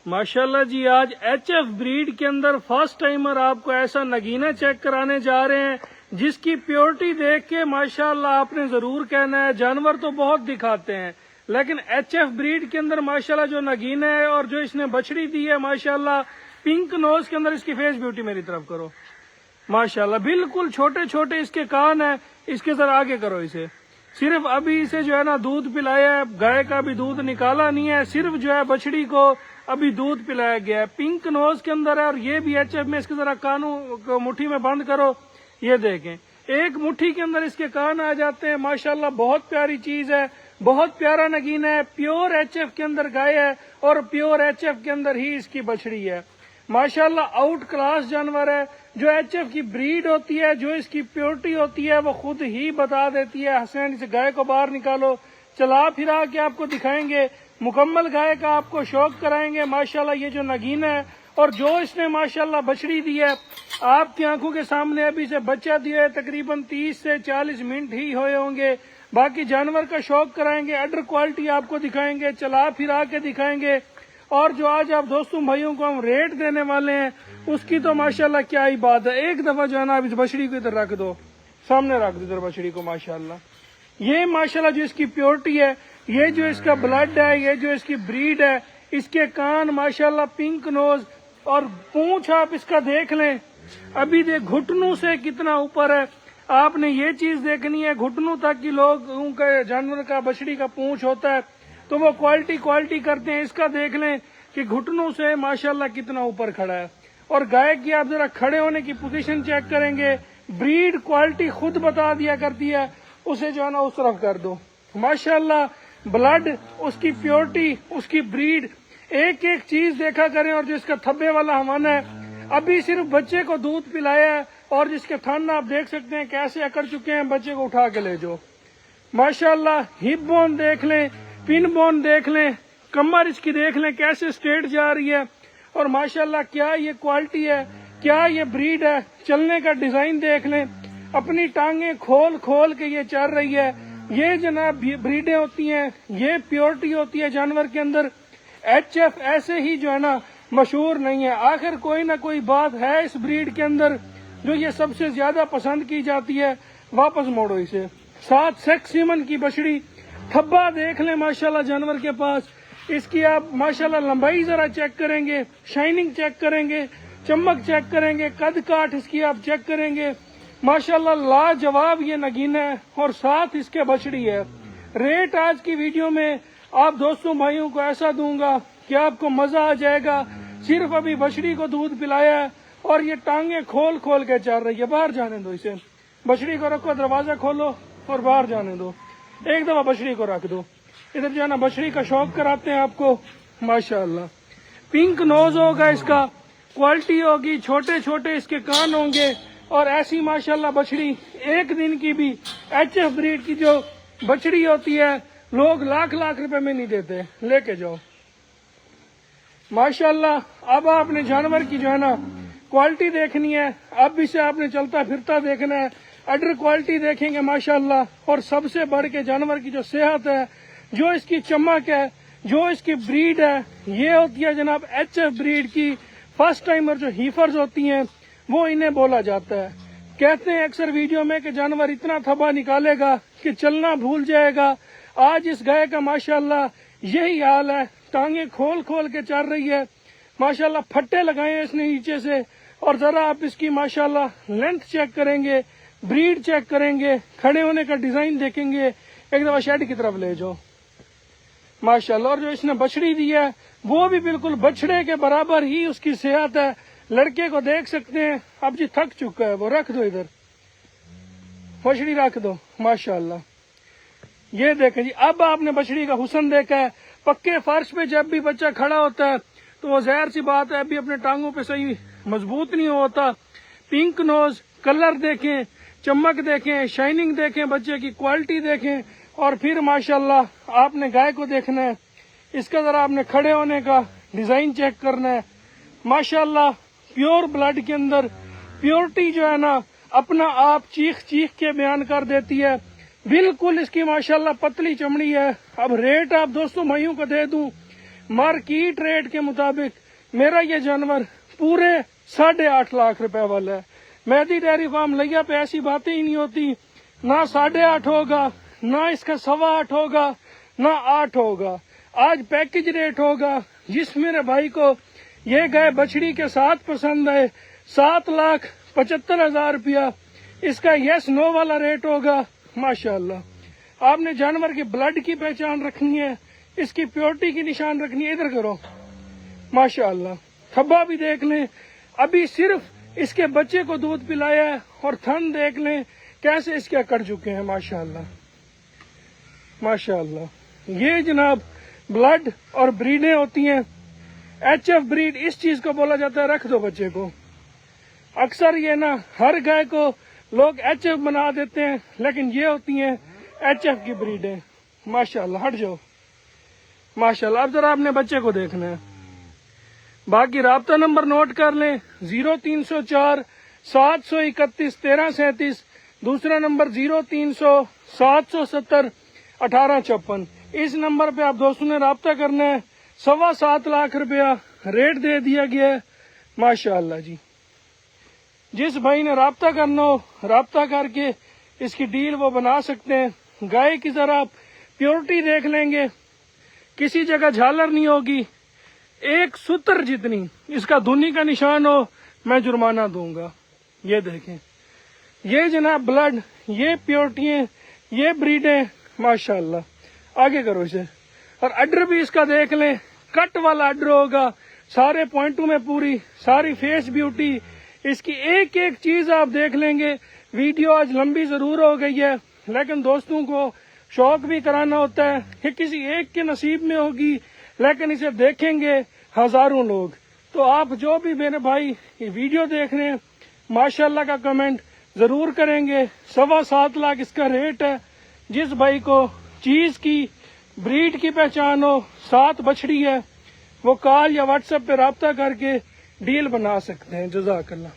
माशाल्लाह जी, आज HF breed के अंदर फर्स्ट टाइमर आपको ऐसा नगीना चेक कराने जा रहे हैं जिसकी प्योरिटी देख के माशाल्लाह आपने जरूर कहना है। जानवर तो बहुत दिखाते हैं लेकिन एचएफ ब्रीड के अंदर माशाल्लाह जो नगीना है और जो इसने बछड़ी दी है माशाल्लाह, पिंक नोज के अंदर इसकी फेस ब्यूटी मेरी तरफ करो माशाल्लाह, बिल्कुल छोटे छोटे इसके कान है। इसके जरा आगे करो इसे। सिर्फ अभी इसे जो है ना दूध पिलाया है, गाय का भी दूध निकाला नहीं है, सिर्फ जो है बछड़ी को अभी दूध पिलाया गया है। पिंक नोज के अंदर है और ये भी एचएफ में। इसके जरा कानों को मुट्ठी में बंद करो, ये देखें एक मुट्ठी के अंदर इसके कान आ जाते हैं माशाल्लाह। बहुत प्यारी चीज है, बहुत प्यारा नगीना है। प्योर एचएफ के अंदर गाय है और प्योर एचएफ के अंदर ही इसकी बछड़ी है माशाल्लाह। आउट क्लास जानवर है। जो एचएफ की ब्रीड होती है, जो इसकी प्योरिटी होती है वो खुद ही बता देती है। हसनैन, इस गाय को बाहर निकालो, चला फिरा के आपको दिखाएंगे, मुकम्मल गाय का आपको शौक कराएंगे माशाल्लाह। ये जो नगीना है और जो इसने माशाल्लाह बछड़ी दी है आपकी आंखों के सामने, अभी से बच्चा दिया है, तकरीबन 30 से 40 मिनट ही हुए होंगे। बाकी जानवर का शौक कराएंगे, अडर क्वालिटी आपको दिखाएंगे, चला फिरा के दिखाएंगे। और जो आज आप दोस्तों भाइयों को हम रेट देने वाले हैं उसकी तो माशाल्लाह क्या ही बात है। एक दफा जो है ना, इस बछड़ी को इधर रख दो, सामने रख दो इधर बछड़ी को माशाल्लाह। ये माशाल्लाह जो इसकी प्योरिटी है, ये जो इसका ब्लड है, ये जो इसकी ब्रीड है, इसके कान माशाल्लाह पिंक नोज और पूंछ आप इसका देख लें, अभी देख घुटनों से कितना ऊपर है। आपने ये चीज देखनी है, घुटनों तक की लोगों का जानवर का बछड़ी का पूंछ होता है तो वो क्वालिटी करते हैं। इसका देख लें कि घुटनों से माशाल्लाह कितना ऊपर खड़ा है। और गाय की आप जरा खड़े होने की पोजीशन चेक करेंगे, ब्रीड क्वालिटी खुद बता दिया करती है। उसे जो है ना उस तरफ कर दो माशाल्लाह। ब्लड, उसकी प्योरिटी, उसकी ब्रीड, एक एक चीज देखा करें। और जो इसका थब्बे वाला हवाना है, अभी सिर्फ बच्चे को दूध पिलाया है और जिसके थन आप देख सकते हैं कैसे अकड़ चुके हैं। बच्चे को उठा के ले जाओ माशाल्लाह। हिप बोन देख लें, पिन बोन देख लें, कमर इसकी देख लें कैसे स्ट्रेट जा रही है। और माशाल्लाह क्या ये क्वालिटी है, क्या ये ब्रीड है। चलने का डिजाइन देख लें, अपनी टांगे खोल खोल के ये चल रही है। ये जनाब ब्रीडें होती हैं, ये प्योरिटी होती है जानवर के अंदर। एचएफ ऐसे ही जो है ना मशहूर नहीं है। आखिर कोई ना कोई बात है इस ब्रीड के अंदर जो ये सबसे ज्यादा पसंद की जाती है। वापस मोड़ो इसे। 7 सेक्स सीमन की बछड़ी, थब्बा देख लें माशाल्लाह जानवर के पास। इसकी आप माशाल्लाह लंबाई जरा चेक करेंगे, शाइनिंग चेक करेंगे, चमक चेक करेंगे, कद काठ इसकी आप चेक करेंगे माशाल्लाह। लाजवाब ये नगीना है और साथ इसके बछड़ी है। रेट आज की वीडियो में आप दोस्तों भाइयों को ऐसा दूंगा कि आपको मजा आ जाएगा। सिर्फ अभी बछड़ी को दूध पिलाया है और ये टांगे खोल खोल के चल रही है। बाहर जाने दो इसे, बछड़ी को रखो, दरवाजा खोलो और बाहर जाने दो। एक दफा बछड़ी को रख दो इधर, जो है ना बछड़ी का शौक कराते हैं आपको माशाल्लाह। पिंक नोज होगा इसका, क्वालिटी होगी, छोटे छोटे इसके कान होंगे और ऐसी माशाल्लाह बछड़ी एक दिन की भी एचएफ ब्रीड की जो बछड़ी होती है लोग लाख लाख रुपए में नहीं देते। लेके जाओ माशाल्लाह। अब आपने जानवर की जो है ना क्वालिटी देखनी है, अब इसे आपने चलता फिरता देखना है। अडर क्वालिटी देखेंगे माशाल्लाह। और सबसे बढ़ के जानवर की जो सेहत है, जो इसकी चमक है, जो इसकी ब्रीड है, ये होती है जनाब एचएफ ब्रीड की। फर्स्ट टाइमर जो हीफर्स होती हैं वो इन्हें बोला जाता है। कहते हैं अक्सर वीडियो में कि जानवर इतना थब्बा निकालेगा कि चलना भूल जाएगा। आज इस गाय का माशाल्लाह यही हाल है, टांगे खोल खोल के चल रही है माशाल्लाह। फट्टे लगाए हैं इसने नीचे से। और जरा आप इसकी माशाल्लाह लेंथ चेक करेंगे, ब्रीड चेक करेंगे, खड़े होने का डिजाइन देखेंगे। एक दफा शेड की तरफ ले जाओ माशाल्लाह। और जो इसने बछड़ी दी है वो भी बिल्कुल बछड़े के बराबर ही उसकी सेहत है। लड़के को देख सकते हैं, अब जी थक चुका है वो। रख दो इधर, बछड़ी रख दो माशाल्लाह। ये देखें जी, अब आपने बछड़ी का हुस्न देखा है। पक्के फर्श पे जब भी बच्चा खड़ा होता है तो वो जाहिर सी बात है अभी अपने टांगों पे सही मजबूत नहीं होता। पिंक नोज, कलर देखें, चमक देखें, शाइनिंग देखें, बच्चे की क्वालिटी देखें। और फिर माशाल्लाह आपने गाय को देखना है, इसका जरा आपने खड़े होने का डिजाइन चेक करना है माशाल्लाह। प्योर ब्लड के अंदर प्योरिटी जो है ना अपना आप चीख चीख के बयान कर देती है। बिल्कुल इसकी माशाल्लाह पतली चमड़ी है। अब रेट आप दोस्तों भाइयों को दे दूं, मार्केट रेट के मुताबिक मेरा ये जानवर पूरे 8.5 लाख रुपए वाला है। मेहदी डेयरी फार्म लिया पे ऐसी बातें ही नहीं होती, ना 8.5 होगा, ना इसका 8.25 होगा, ना 8 होगा। आज पैकेज रेट होगा। जिस मेरे भाई को ये गाय बछड़ी के साथ पसंद है 7,75,000 रुपया इसका यस नो वाला रेट होगा। माशाल्लाह आपने जानवर के ब्लड की पहचान रखनी है, इसकी प्योरिटी की निशान रखनी है। इधर करो, माशाल्लाह थब्बा भी देख लें, अभी सिर्फ इसके बच्चे को दूध पिलाया है और थन देख लें कैसे इसके कट चुके हैं। माशाल्लाह माशाल्लाह ये जनाब ब्लड और ब्रीडें होती हैं। HF ब्रीड इस चीज को बोला जाता है रख दो बच्चे को। अक्सर ये ना हर गाय को लोग HF बना देते हैं, लेकिन ये होती हैं HF की ब्रीडें। माशाल्लाह हट जाओ, माशाल्लाह। अब जरा आपने बच्चे को देखना है। बाकी राब्ता नंबर नोट कर लें 0304 731 1337, दूसरा नंबर 0300 770 1854। इस नंबर पे आप दोस्तों ने राब्ता करना है। 7.25 लाख रुपया रेट दे दिया गया है। माशाल्लाह जी, जिस भाई ने राब्ता करना हो राब्ता करके इसकी डील वो बना सकते हैं। गाय की जरा प्योरिटी देख लेंगे, किसी जगह झालर नहीं होगी, एक सूत्र जितनी इसका धुनी का निशान हो मैं जुर्माना दूंगा। ये देखें, ये जनाब ब्लड, ये प्योरिटी, ये ब्रीडें। माशाल्लाह आगे करो इसे। और अड्र भी इसका देख लें, कट वाला अड्र होगा, सारे पॉइंटों में पूरी सारी फेस ब्यूटी। इसकी एक एक चीज आप देख लेंगे। वीडियो आज लंबी जरूर हो गई है, लेकिन दोस्तों को शौक भी कराना होता है कि किसी एक के नसीब में होगी, लेकिन इसे देखेंगे हजारों लोग। तो आप जो भी मेरे भाई ये वीडियो देख रहे हैं माशाल्लाह का कमेंट जरूर करेंगे। 7.25 लाख इसका रेट है। जिस भाई को चीज की ब्रीड की पहचान हो, 7 बछड़ी है, वो कॉल या व्हाट्सएप पे राब्ता करके डील बना सकते हैं। जज़ाकल्लाह।